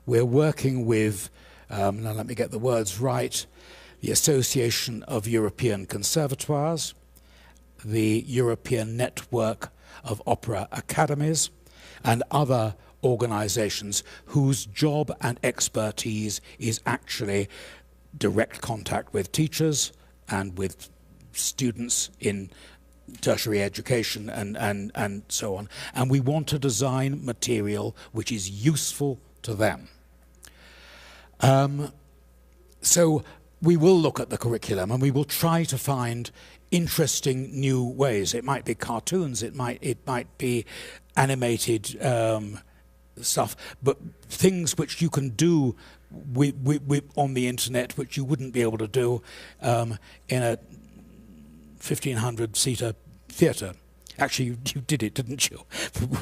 We're working with, now let me get the words right, the Association of European Conservatoires, the European Network of Opera Academies, and other organizations whose job and expertise is actually direct contact with teachers and with students in tertiary education and so on. And we want to design material which is useful to them. So we will look at the curriculum and we will try to find interesting new ways. It might be cartoons, it might be animated stuff, but things which you can do on the internet, which you wouldn't be able to do in a 1,500-seater theatre. Actually, you did it, didn't you,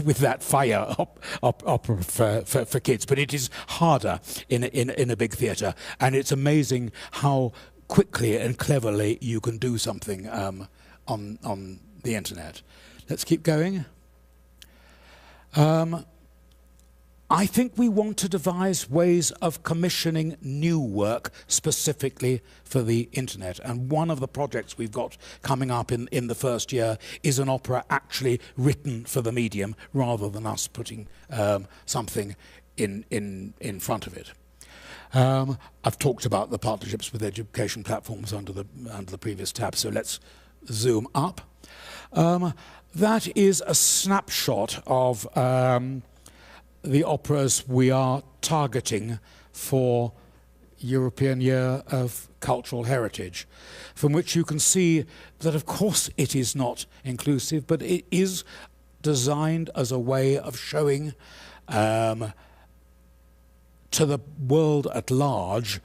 with that fire opera for kids? But it is harder in a big theatre, and it's amazing how quickly and cleverly you can do something on the internet. Let's keep going. I think we want to devise ways of commissioning new work specifically for the internet. And one of the projects we've got coming up in the first year is an opera actually written for the medium rather than us putting something in front of it. I've talked about the partnerships with education platforms under the previous tab, so let's zoom up. That is a snapshot of the operas we are targeting for European Year of Cultural Heritage, from which you can see that of course it is not inclusive, but it is designed as a way of showing to the world at large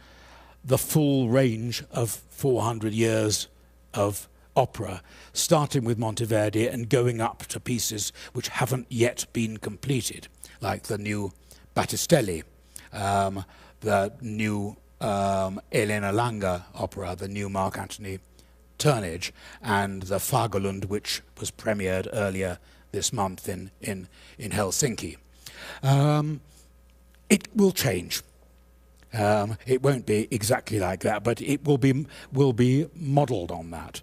the full range of 400 years of opera, starting with Monteverdi and going up to pieces which haven't yet been completed, like the new Battistelli, the new Elena Langa opera, the new Mark Antony Turnage, and the Fagerlund, which was premiered earlier this month in Helsinki. It will change. It won't be exactly like that, but it will be modelled on that.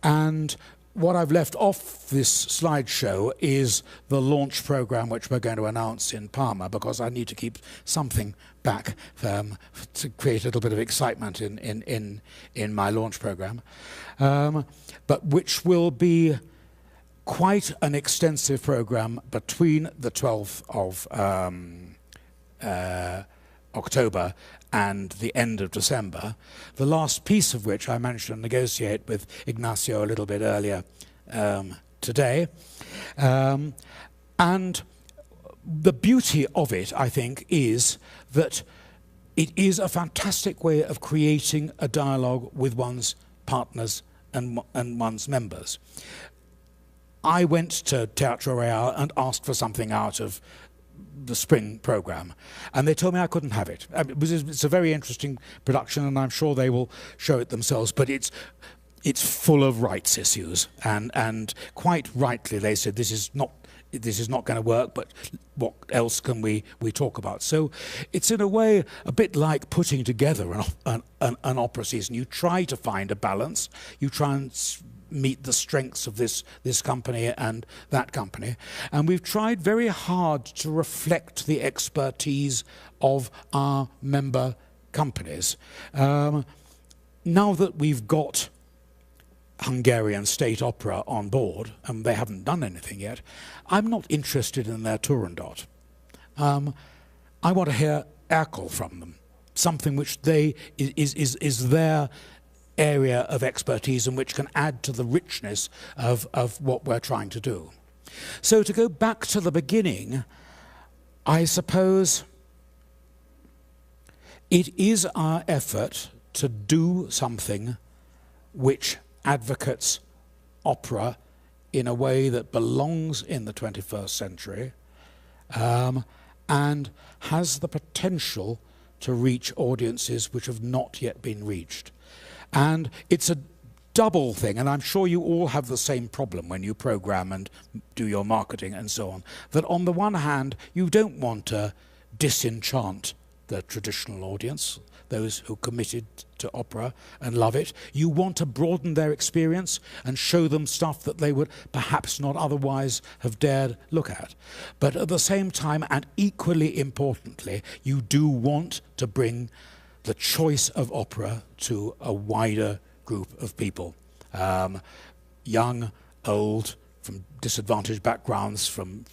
And what I've left off this slideshow is the launch program, which we're going to announce in Parma, because I need to keep something back to create a little bit of excitement in my launch program, but which will be quite an extensive program between the 12th of October and the end of December, the last piece of which I managed to negotiate with Ignacio a little bit earlier today. And the beauty of it, I think, is that it is a fantastic way of creating a dialogue with one's partners and one's members. I went to Teatro Real and asked for something out of the spring program, and they told me I couldn't have it. It's a very interesting production, and I'm sure they will show it themselves, but it's full of rights issues, and quite rightly they said this is not going to work, but what else can we talk about? So it's in a way a bit like putting together an opera season. You try to find a balance, you try and meet the strengths of this company and that company, and we've tried very hard to reflect the expertise of our member companies. Now that we've got Hungarian State Opera on board, and they haven't done anything yet, I'm not interested in their Turandot. I want to hear Erkel from them, something which is their area of expertise and which can add to the richness of what we're trying to do. So to go back to the beginning, I suppose it is our effort to do something which advocates opera in a way that belongs in the 21st century and has the potential to reach audiences which have not yet been reached. And it's a double thing, and I'm sure you all have the same problem when you program and do your marketing and so on, that on the one hand, you don't want to disenchant the traditional audience, those who committed to opera and love it. You want to broaden their experience and show them stuff that they would perhaps not otherwise have dared look at. But at the same time, and equally importantly, you do want to bring the choice of opera to a wider group of people. Young, old, from disadvantaged backgrounds, from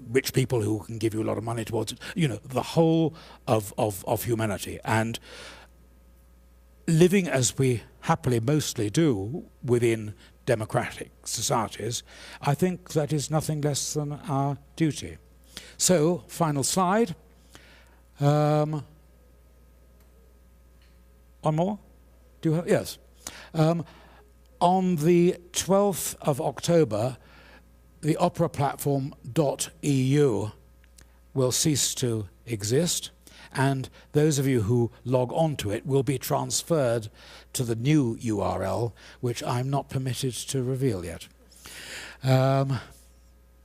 rich people who can give you a lot of money towards it, you know, the whole of humanity. And living as we happily mostly do within democratic societies, I think that is nothing less than our duty. So, final slide. One more? Do you have? Yes. On the 12th of October, the operaplatform.eu will cease to exist, and those of you who log on to it will be transferred to the new URL, which I'm not permitted to reveal yet. There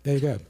you go.